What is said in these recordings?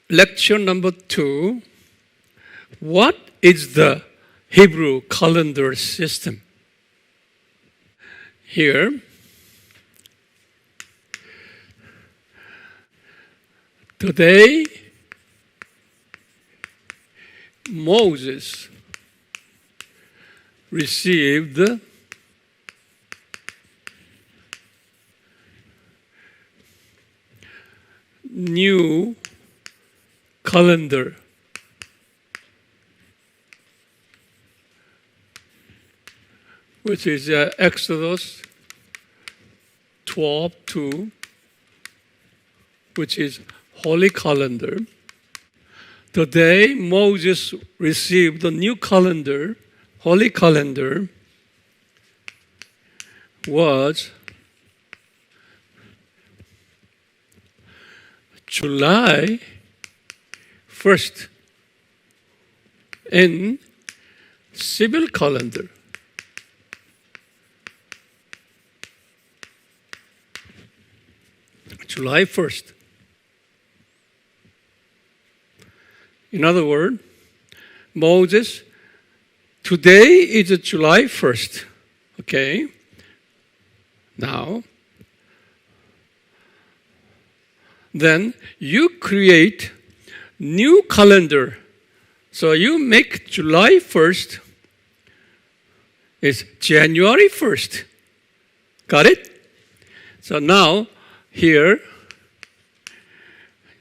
lecture number 2. What is the Hebrew calendar system? Here, today, Moses received new calendar. Which is Exodus 12:2, which is Holy Calendar. Today, Moses received the new calendar. Holy Calendar was July 1st in civil calendar. July 1st. In other words, Moses, today is July 1st. Okay? Now, then you create new calendar. So you make July 1st is January 1st. Got it? So now, here,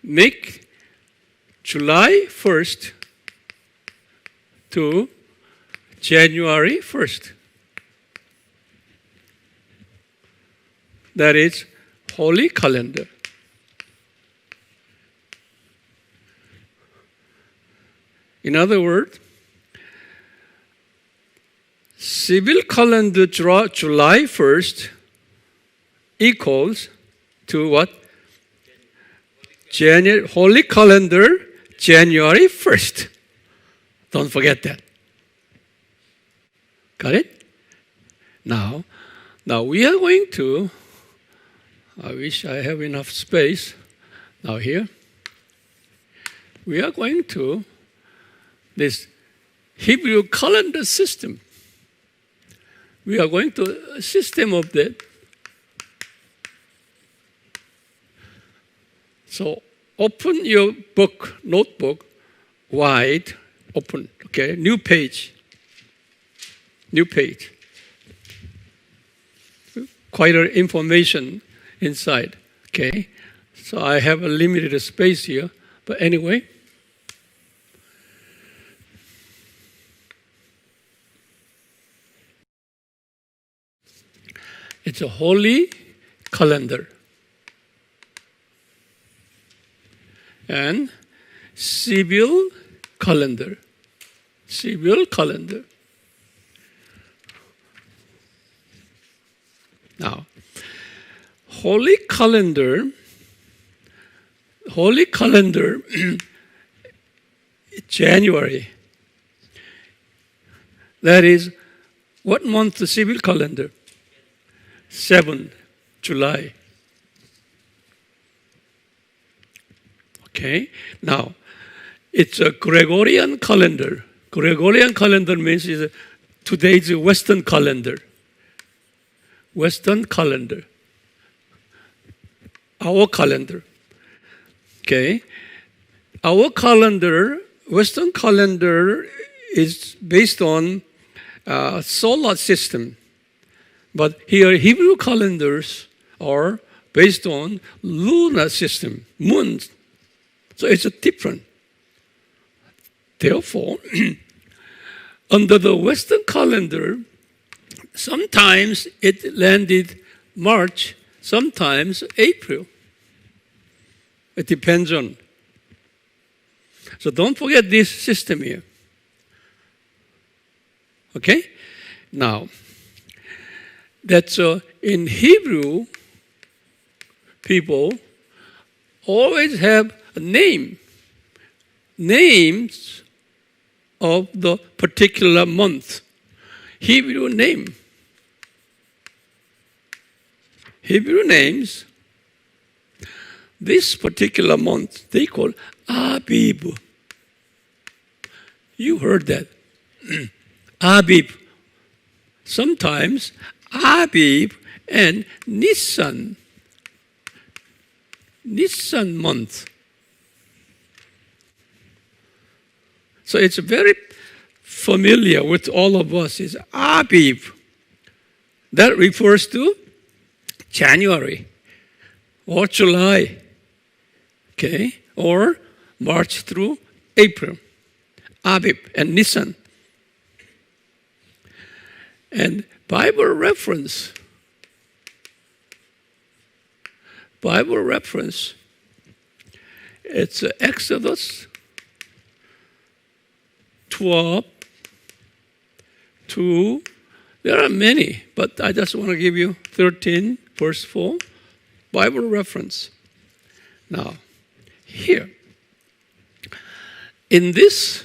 make July 1st to January 1st. That is Holy Calendar. In other words, civil calendar July 1st equals to what? Holy Calendar, January 1st. Don't forget that. Got it? Now we are going to, I wish I have enough space. Now here, we are going to this Hebrew calendar system. We are going to a system of that. So open your book, notebook, wide, open, okay? New page. Quite a information inside, okay? So I have a limited space here, but anyway. It's a holy calendar. And civil calendar. Now, Holy Calendar, January. That is, what month the civil calendar? 7, July. Okay, now, it's a Gregorian calendar. Gregorian calendar means today's Western calendar. Our calendar. Okay, our calendar, Western calendar, is based on solar system. But here, Hebrew calendars are based on lunar system, moon. So it's different. Therefore, under the Western calendar, sometimes it landed March, sometimes April. It depends on. So don't forget this system here. Okay? Now, that's in Hebrew, people always have a name. Names of the particular month. Hebrew name. Hebrew names, this particular month, they call Abib. You heard that. Abib. Sometimes Abib and Nisan. Nisan month. So it's very familiar with all of us. It's Abib. That refers to January or July, okay, or March through April. Abib and Nisan. And Bible reference, it's Exodus 12, 2. There are many, but I just want to give you 13, verse 4, Bible reference. Now, here, in this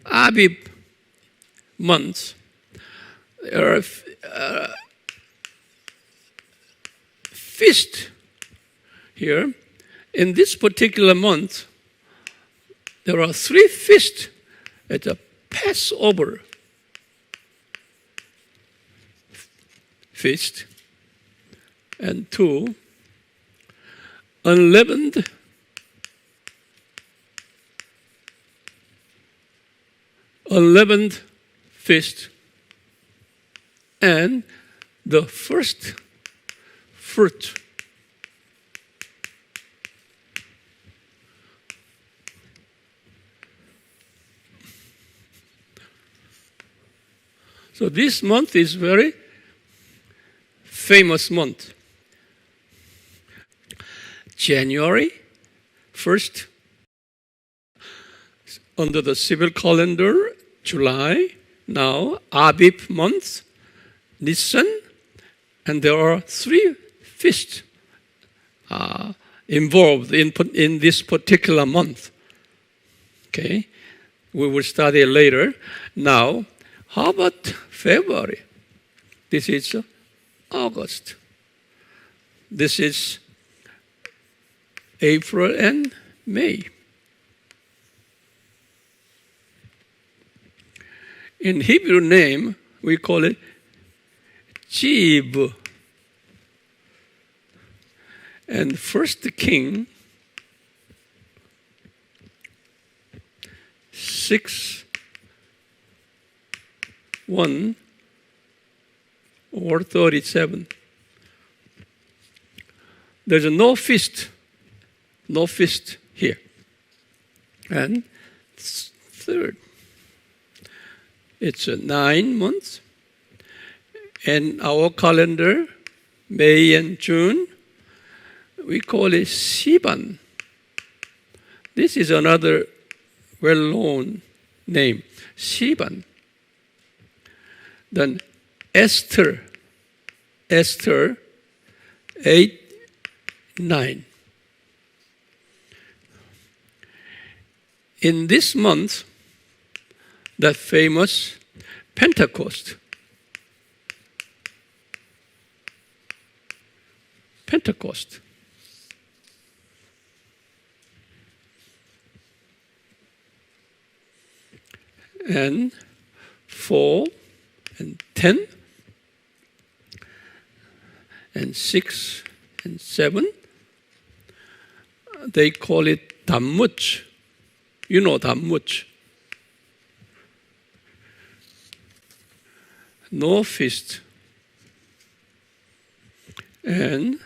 Abib month, there are feast here. In this particular month, there are 3 feasts. It's a Passover feast and 2 unleavened feast and the first fruit. So this month is very famous month. January 1st, under the civil calendar, July, now Abib month, Nisan, and there are 3 feasts involved in this particular month. Okay, we will study later. Now, how about February? This is August. This is April and May. In Hebrew name, we call it Jib. And First King 6:1 or 37. There's no feast here. And third, it's 9 months. And our calendar, May and June, we call it Sivan. This is another well-known name, Sivan. Then Esther 8:9. In this month, the famous Pentecost. And 4 and 10 and 6 and 7, they call it Tammuz. You know Tammuz. No feast. And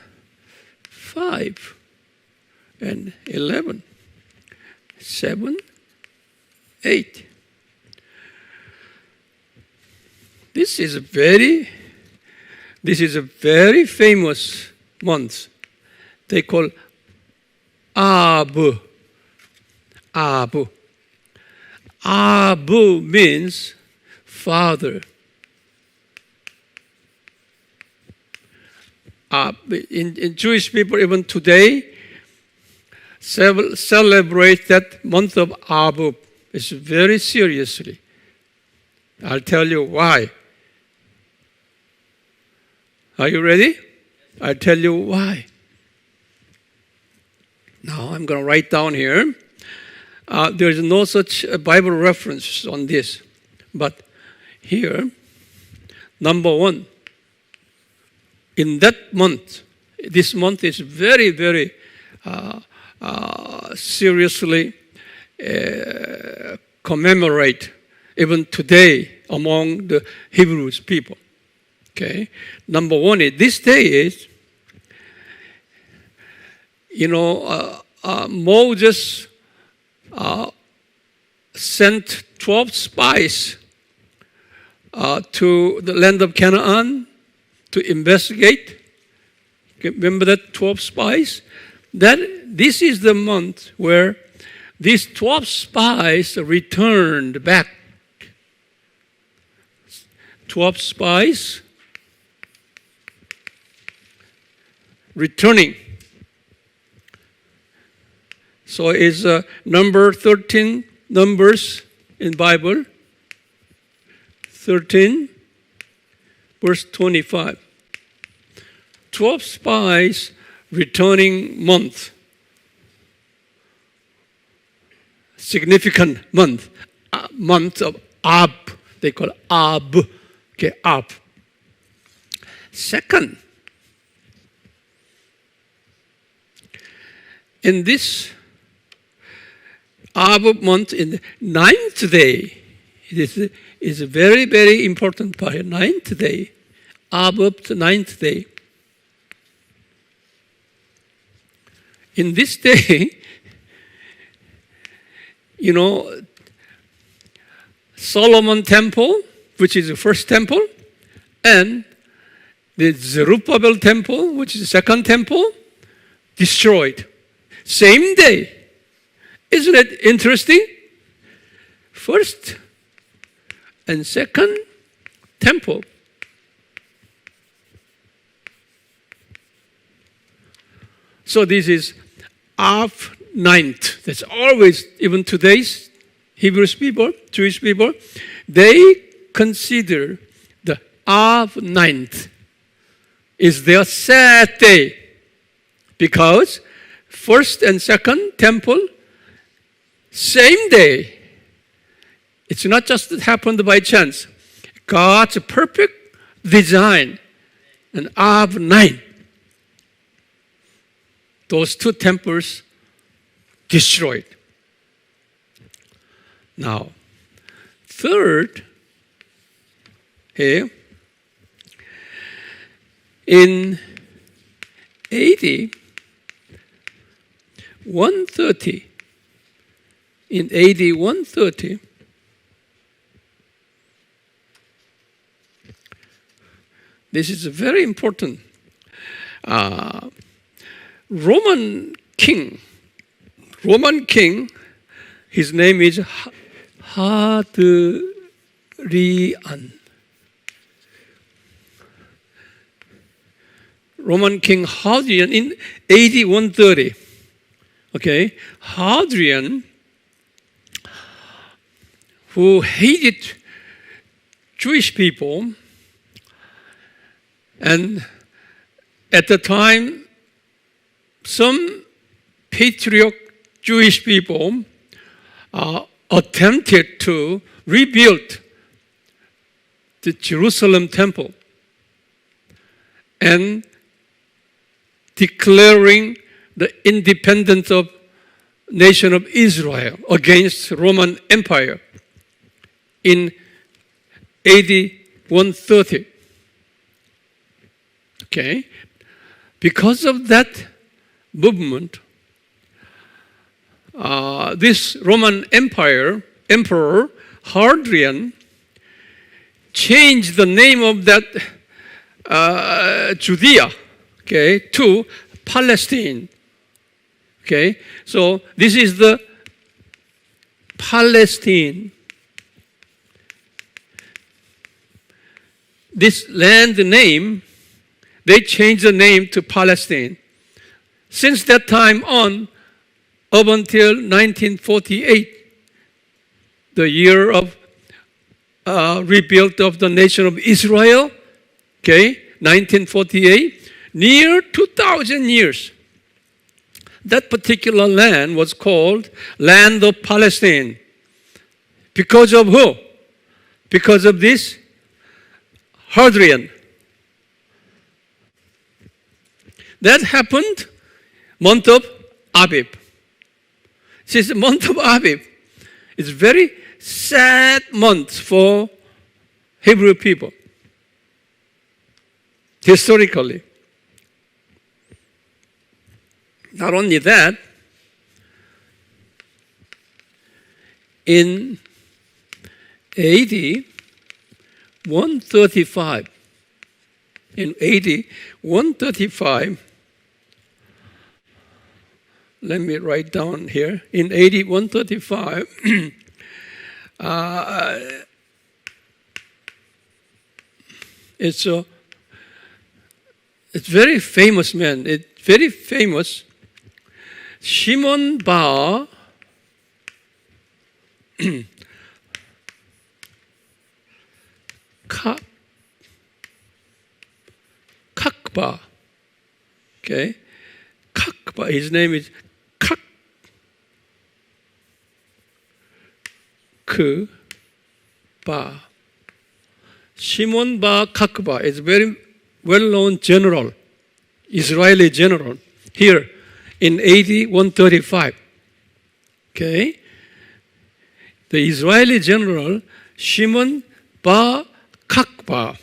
5 and 11, 7, 8. This is a very famous month. They call Abu. Abu means father. In Jewish people, even today, celebrate that month of Abu. It's very seriously. I'll tell you why. Are you ready? I'll tell you why. Now I'm going to write down here. there is no such Bible reference on this. But here, number one, in that month, this month is very, very seriously commemorate even today among the Hebrews people. Okay, number one is this day is, Moses sent 12 spies to the land of Canaan to investigate. Remember that 12 spies? This is the month where these 12 spies returned back. 12 spies returning. So it's number 13 Numbers in Bible. 13, verse 25. 12 spies returning month. Significant month. Month of Ab. They call it Ab. Okay, Ab. Second, in this Ab month, in the 9th day, it is a very, very important part. 9th day, Ab, the 9th day. In this day, Solomon temple, which is the first temple, and the Zerubbabel temple, which is the second temple, destroyed. Same day. Isn't it interesting? First and second temple. So this is Av 9th. That's always, even today's Hebrews people, Jewish people, they consider the Av 9th is their sad day because first and second temple, same day. It's not just that happened by chance. God's perfect design. And Av 9. Those two temples destroyed. Now, third, here, in AD 130, in AD 130, this is very important. Roman king, his name is Hadrian. Roman king Hadrian in AD 130. Okay, Hadrian, who hated Jewish people, and at the time, some patriot Jewish people attempted to rebuild the Jerusalem temple and declaring the independence of nation of Israel against Roman Empire in AD 130. Okay, because of that movement, this Roman emperor Hadrian changed the name of that Judea, okay, to Palestine. Okay, so this is the Palestine. This land name, they changed the name to Palestine. Since that time on, up until 1948, the year of rebuild of the nation of Israel, okay, 1948, near 2,000 years, that particular land was called Land of Palestine. Because of who? Because of this Hadrian. That happened month of Abib. This month of Abib is very sad month for Hebrew people, historically. Not only that, in AD 135, let me write down here. In AD 135, it's very famous man. It's very famous. Shimon Bar Kakba. Okay, Kakba. His name is Kakba. Shimon Bar Kakba is a very well-known general, Israeli general, here in AD 135. Okay? The Israeli general, Shimon Bar Kakba,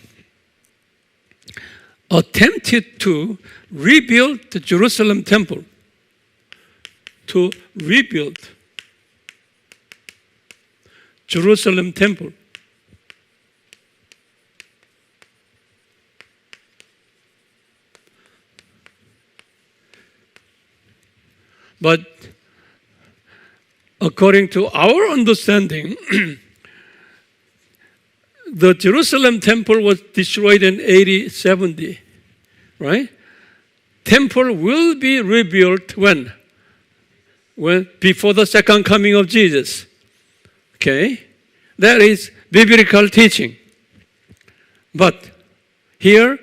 attempted to rebuild the Jerusalem temple. To rebuild Jerusalem temple. But according to our understanding, the Jerusalem temple was destroyed in AD 70, right? Temple will be rebuilt when? Before the second coming of Jesus. Okay? That is biblical teaching. But here,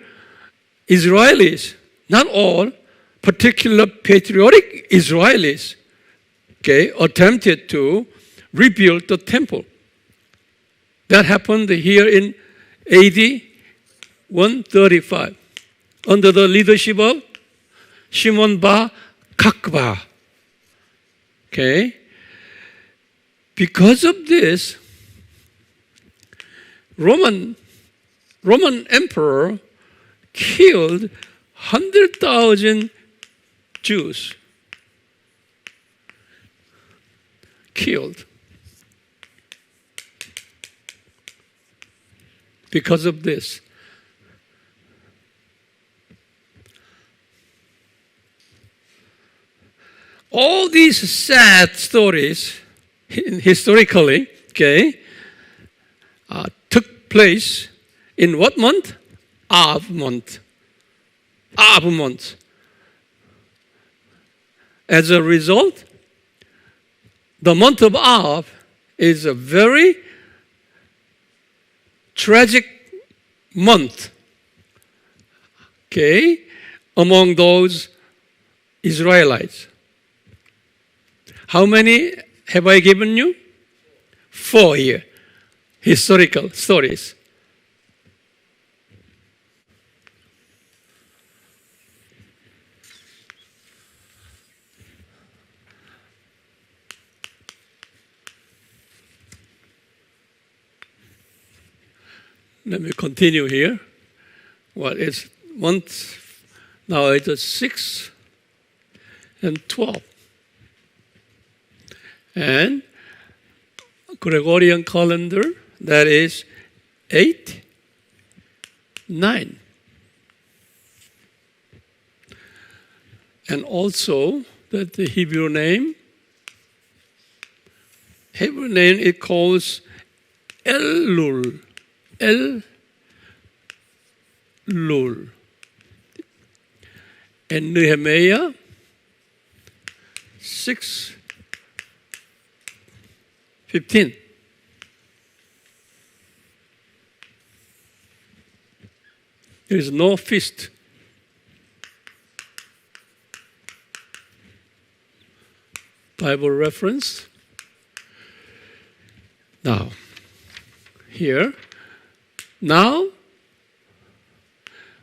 Israelis, not all, particular patriotic Israelis, okay, attempted to rebuild the temple. That happened here in AD 135 under the leadership of Shimon Bar Kakba. Okay? Because of this, Roman emperor killed 100,000 Jews. Killed. Because of this. All these sad stories, historically, okay, took place in what month? Av month. Av month. As a result, the month of Av is a very tragic month, okay, among those Israelites. How many have I given you? 4 here. Historical stories. Let me continue here. Well, it's months, now it's 6 and 12. And Gregorian calendar, that is 8, 9. And also that the Hebrew name it calls Elul. Elul. And Nehemiah 6:15. There is no feast. Bible reference. Now, here, now,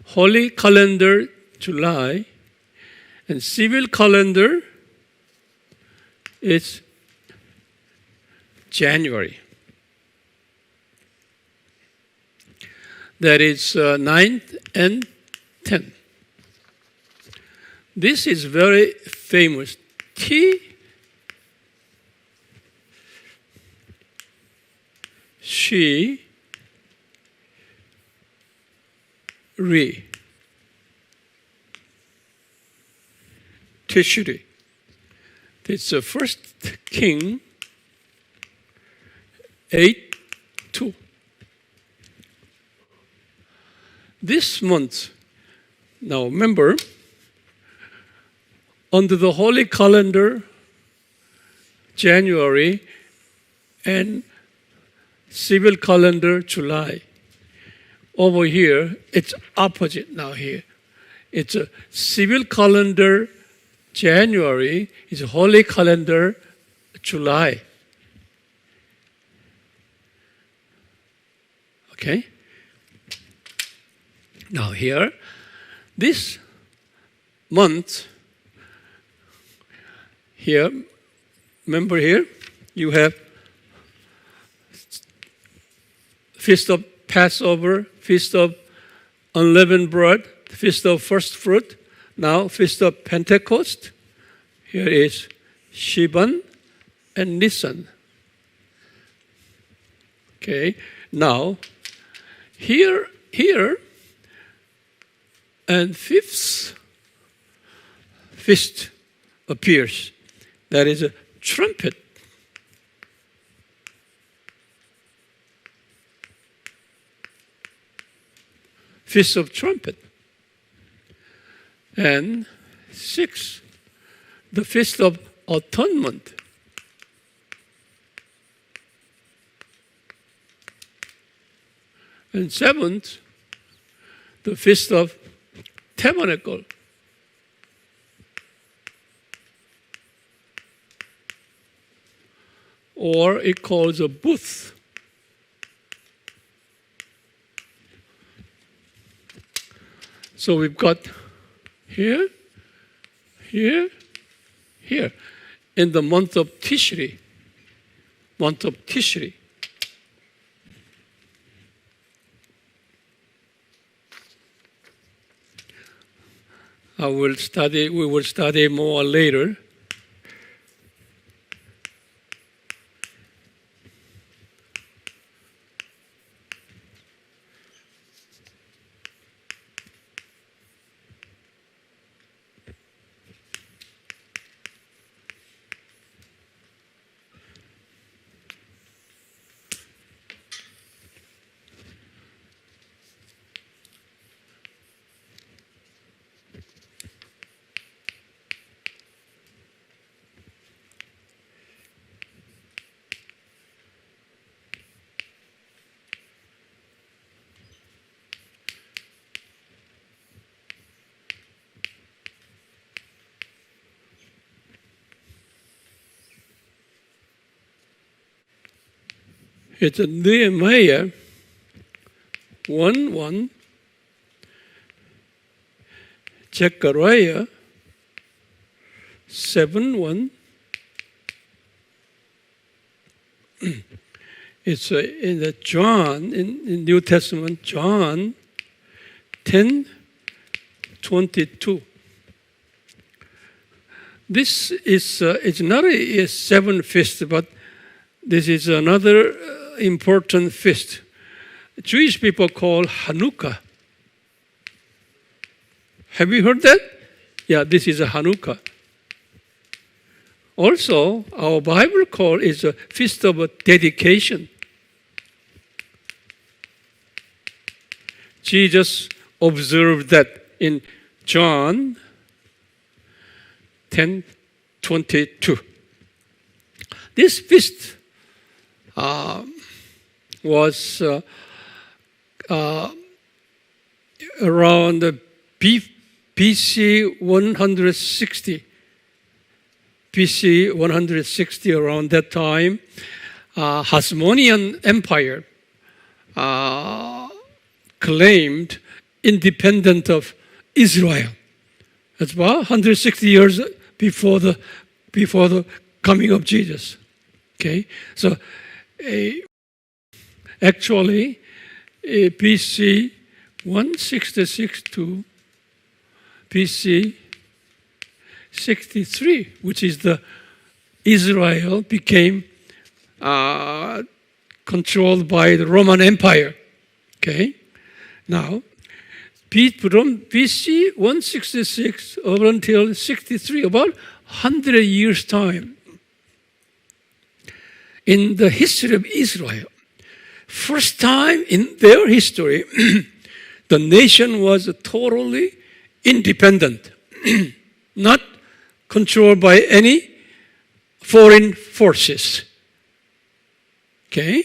Holy Calendar, July, and Civil Calendar is January. That is 9th and 10th. This is very famous. T, she, re. Tishri. It's the first king, 8-2. This month, now remember, under the Holy Calendar, January, and Civil Calendar, July. Over here, it's opposite now here. It's a Civil Calendar, January, it's a Holy Calendar, July. Okay? Now here, this month, here, remember here, you have Feast of Passover, Feast of Unleavened Bread, Feast of First Fruit, now Feast of Pentecost. Here is Shivan and Nisan. Okay, now here, and fifth feast appears. That is a trumpet. Feast of Trumpet. And sixth, the Feast of Atonement. And seventh, the Feast of Tabernacle. Or it calls a booth. So we've got here, here, here, in the month of Tishri. Month of Tishri. We will study more later. It's a Nehemiah 1:1, Zechariah 7:1. It's in the John, in New Testament, John 10:22. This is it's not a seven feast, but this is another important feast. Jewish people call Hanukkah. Have you heard that? Yeah, this is a Hanukkah. Also, our Bible call is a feast of dedication. Jesus observed that in John 10:22. This feast was around BC 160 BC 160, around that time, Hasmonean Empire claimed independence of Israel. That's about 160 years before the coming of Jesus. Okay, so actually, BC 166 to BC 63, which is the Israel became controlled by the Roman Empire. Okay, now from BC 166 over until 63, about 100 years time. In the history of Israel, first time in their history, the nation was totally independent, not controlled by any foreign forces. Okay?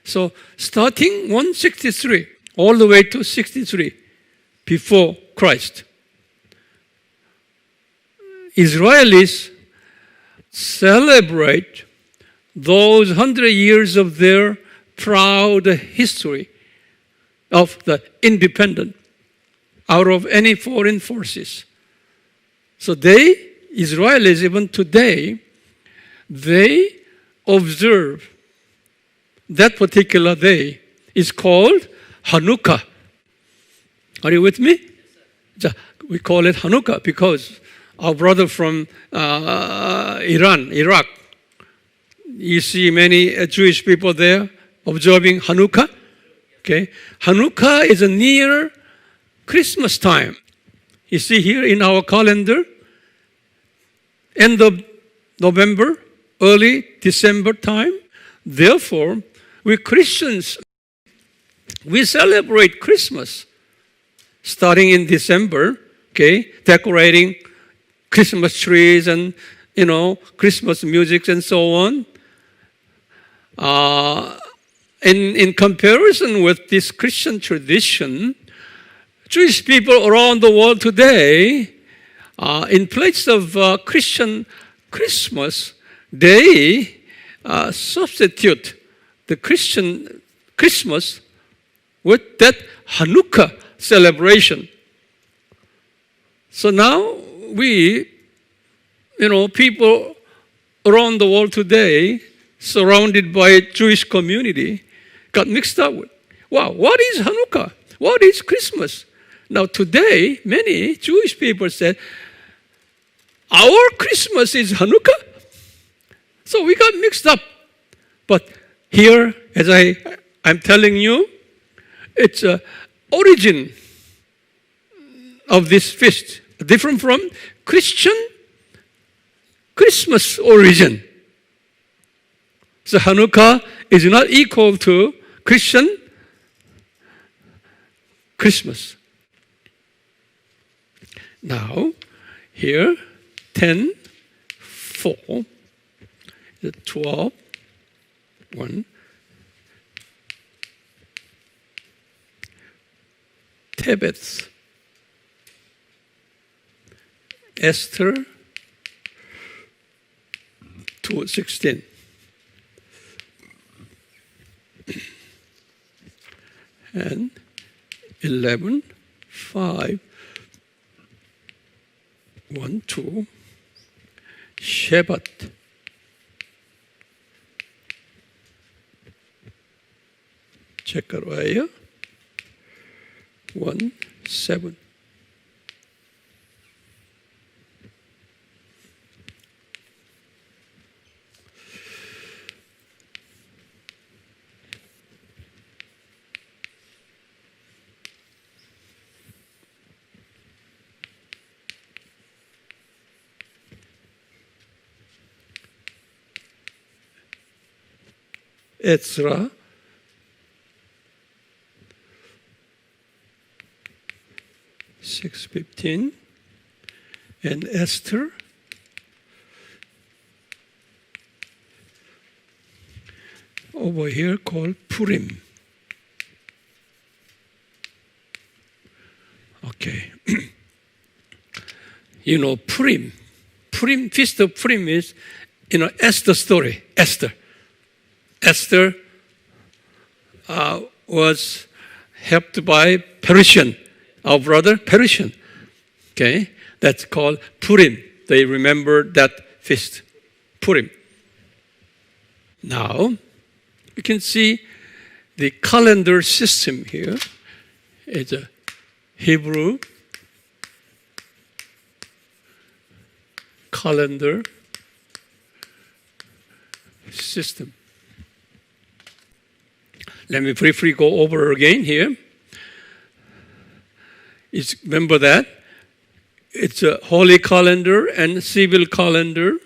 So starting 163, all the way to 63, before Christ, Israelis celebrate those 100 years of their proud history of the independent out of any foreign forces. So Israelis, even today, they observe that particular day is called Hanukkah. Are you with me? We call it Hanukkah because our brother from Iraq, you see many Jewish people there observing Hanukkah. Okay, Hanukkah is near Christmas time. You see here in our calendar, end of November, early December time. Therefore, we Christians, we celebrate Christmas starting in December, okay, decorating Christmas trees and, Christmas music and so on. In comparison with this Christian tradition, Jewish people around the world today, in place of Christian Christmas, they substitute the Christian Christmas with that Hanukkah celebration. So now people around the world today, surrounded by a Jewish community, got mixed up with, wow, what is Hanukkah? What is Christmas? Now today, many Jewish people said, our Christmas is Hanukkah. So we got mixed up. But here, as I'm telling you, it's an origin of this feast, different from Christian Christmas origin. So Hanukkah is not equal to Christian Christmas. Now, here, 10, 4, 12, 1, Tebeth, Esther, 2:16. And 11, 5, 1, 2, Shebat, Zechariah, 1, 7. Ezra, 6:15, and Esther, over here called Purim. Okay. Purim. Purim, Feast of Purim is, Esther story. Esther was helped by Persian, our brother Persian. Okay, that's called Purim. They remember that feast, Purim. Now, you can see the calendar system here. It's a Hebrew calendar system. Let me briefly go over again here. Remember that it's a holy calendar and civil calendar.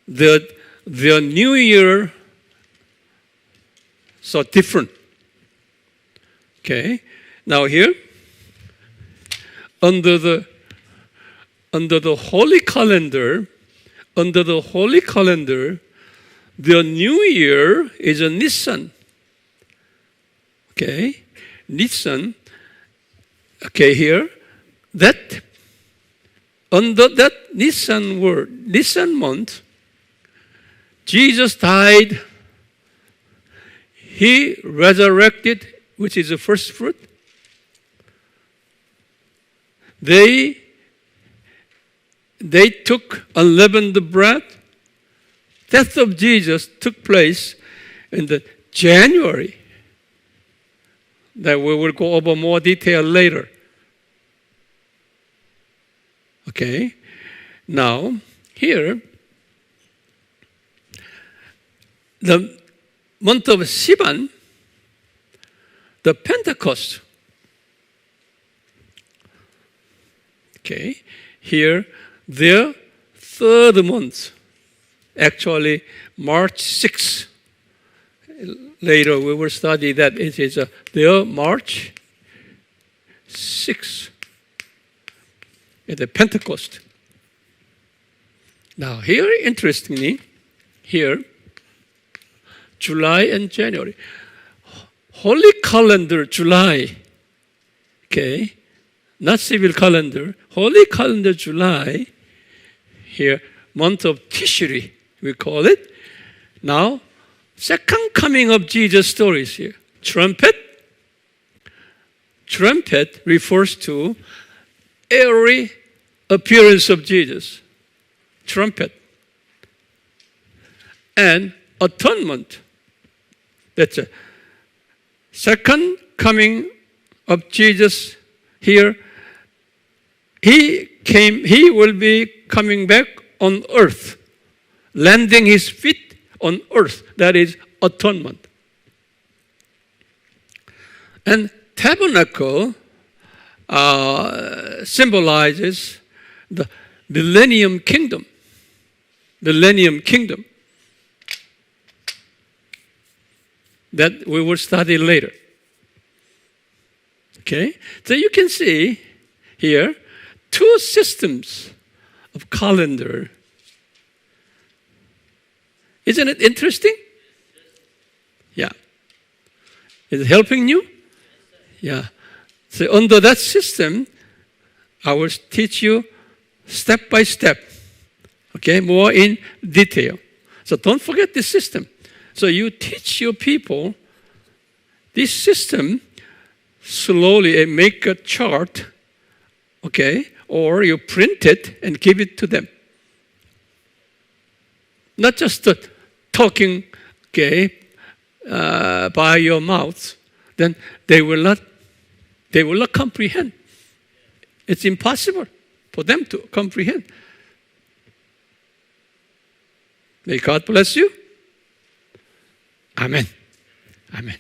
The New Year so different. Okay. Now here, under the holy calendar, the New Year is a Nisan. Okay, Nisan. Okay, here, that under that Nisan month, Jesus died. He resurrected, which is the first fruit. They took unleavened bread. Death of Jesus took place in the January. That we will go over more detail later. Okay. Now, here, the month of Sivan, the Pentecost. Okay. Here, their third month, actually March 6th. Later we will study that it is their March 6th at the Pentecost. Now here, interestingly, here, July and January. Holy calendar, July. Okay. Not civil calendar. Holy calendar, July. Here, month of Tishri, we call it. Now, second coming of Jesus stories here. Trumpet. Trumpet refers to every appearance of Jesus. Trumpet. And atonement. That's a second coming of Jesus here. He will be coming back on earth, landing his feet on earth. That is atonement. And tabernacle symbolizes the millennium kingdom. Millennium kingdom. That we will study later. Okay? So you can see here two systems of calendar. Isn't it interesting? Yeah. Is it helping you? Yeah. So under that system, I will teach you step by step. Okay? More in detail. So don't forget this system. So you teach your people this system slowly and make a chart, okay, or you print it and give it to them. Not just talking, okay, by your mouth. Then they will not comprehend. It's impossible for them to comprehend. May God bless you. Amen. Amen.